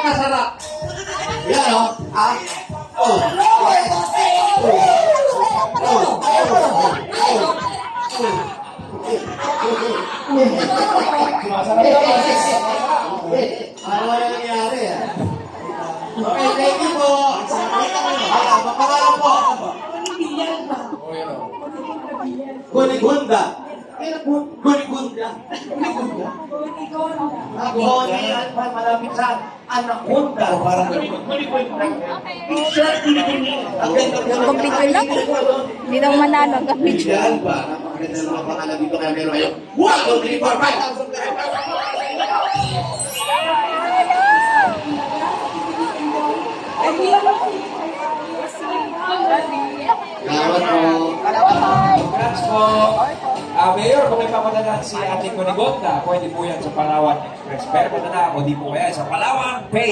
Masarap. Yan o. Ah. Oh. Ano na nangyari ah? Okay, thank you po. Mapangalan po. Gunigunda. Gunigunda. Gunigunda. Ako niyan pa malapit sa Anaconda. Gunigunda. Kompleto lang. Hindi daw manalo ang kapityo. Yan ba? Napakaganda ng mga pangalan dito kaya meron kayo. 1, 2, 3, 4, 5. Salamat po. Congrats po. Mayor, kung may papadala si Ate Conigonda, pwede po yan sa Palawan Express. Pero padala o di po kaya sa Palawan Pay.